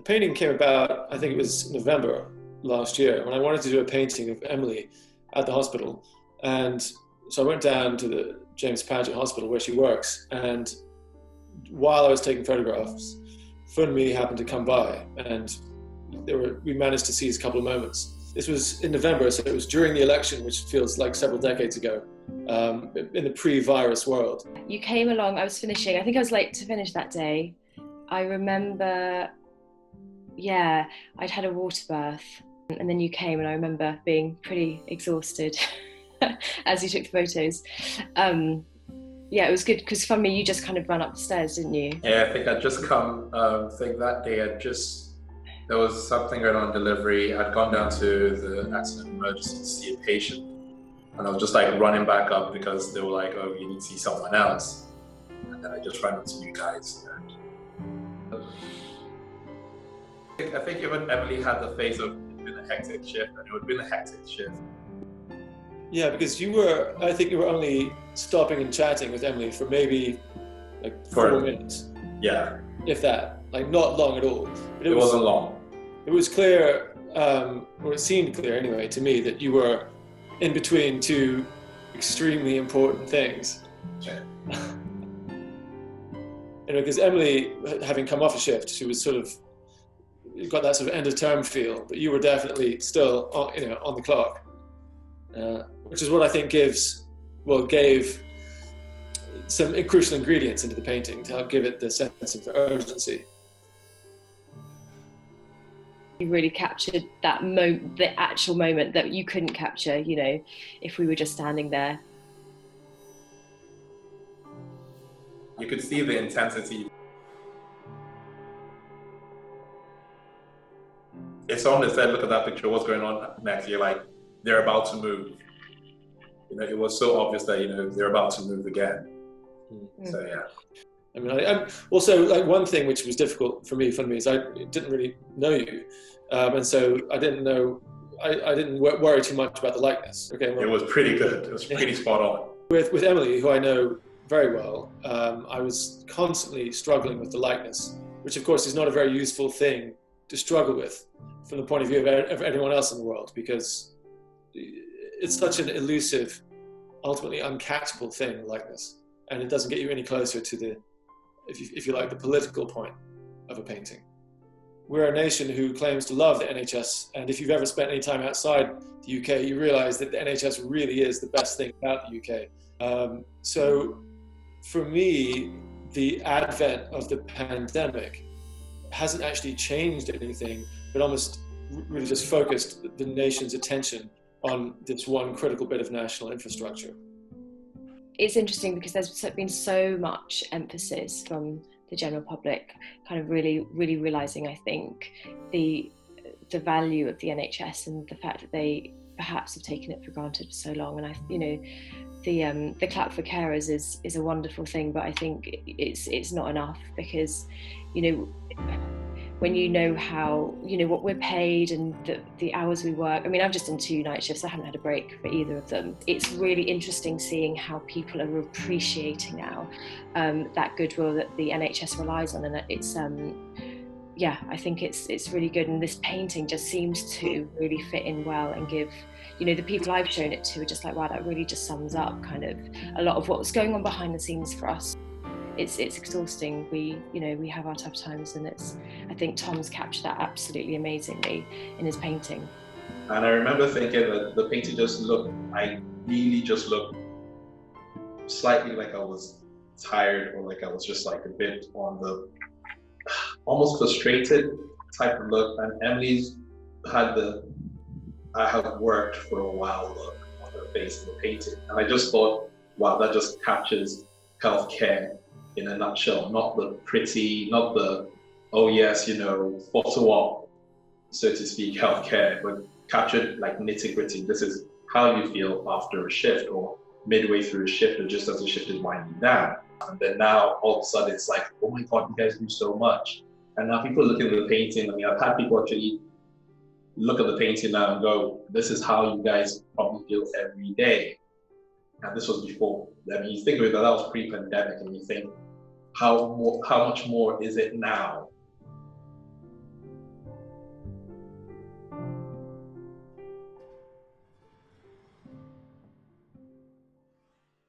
painting came about, I think it was November last year, when I wanted to do a painting of Emily at the hospital. And so I went down to the James Paget Hospital where she works, and while I was taking photographs, Funmi happened to come by, and we managed to seize a couple of moments. This was in November, so it was during the election, which feels like several decades ago, in the pre-virus world. You came along, I was finishing, I think I was late to finish that day. I remember, yeah, I'd had a water bath, and then you came, and I remember being pretty exhausted as you took the photos. Yeah, it was good, because Funmi, you just kind of ran up the stairs, didn't you? Yeah, I think I'd just come, I think that day there was something going on in delivery. I'd gone down to the accident emergency to see a patient, and I was just like running back up because they were like, oh, you need to see someone else. And then I just ran into you guys. And I think even Emily had the face of, it's been a hectic shift, and it would have been a hectic shift. Yeah, because I think you were only stopping and chatting with Emily for maybe like 4 minutes. Yeah. If that, like not long at all. But it wasn't long. It was clear, or it seemed clear anyway to me, that you were in between two extremely important things. Okay. Because Emily, having come off a shift, she was sort of, got that sort of end of term feel, but you were definitely still on the clock. Which is what I think gave some crucial ingredients into the painting to help give it the sense of urgency. You really captured that moment, the actual moment that you couldn't capture, if we were just standing there. You could see the intensity. If someone had said, look at that picture, what's going on next? You're like, they're about to move. It was so obvious that, they're about to move again. So, yeah. I mean, I'm also, like, one thing which was difficult for me, Funmi, is I didn't really know you. And so I didn't worry too much about the likeness. Okay, well, it was pretty good. It was pretty spot on. With Emily, who I know very well, I was constantly struggling with the likeness, which of course is not a very useful thing to struggle with from the point of view of anyone else in the world, because it's such an elusive, ultimately uncatchable thing, likeness, and it doesn't get you any closer to the, if you like, the political point of a painting. We're a nation who claims to love the NHS, and if you've ever spent any time outside the UK, you realise that the NHS really is the best thing about the UK. So for me, the advent of the pandemic hasn't actually changed anything, but almost really just focused the nation's attention on this one critical bit of national infrastructure. It's interesting because there's been so much emphasis from the general public, kind of really realising, I think, the value of the NHS and the fact that they perhaps have taken it for granted for so long. And the clap for carers is a wonderful thing, but I think it's not enough, because when you know how, what we're paid and the hours we work. I mean, I've just done 2 night shifts. I haven't had a break for either of them. It's really interesting seeing how people are appreciating now that goodwill that the NHS relies on. And it's, I think it's really good. And this painting just seems to really fit in well and give, the people I've shown it to are just like, wow, that really just sums up kind of a lot of what's going on behind the scenes for us. It's exhausting. We have our tough times, and I think Tom's captured that absolutely amazingly in his painting. And I remember thinking that the painting really just looked slightly like I was tired, or like I was just like a bit on the almost frustrated type of look. And Emily's had I have worked for a while look on her face in the painting. And I just thought, wow, that just captures healthcare in a nutshell, not the pretty, not the, oh yes, photo op, so to speak, healthcare, but captured like nitty gritty. This is how you feel after a shift, or midway through a shift, or just as the shift is winding down. And then now all of a sudden it's like, oh my God, you guys do so much. And now people look at the painting. I mean, I've had people actually look at the painting now and go, this is how you guys probably feel every day. And this was before. I mean, you think of it, that was pre-pandemic, and you think, how much more is it now?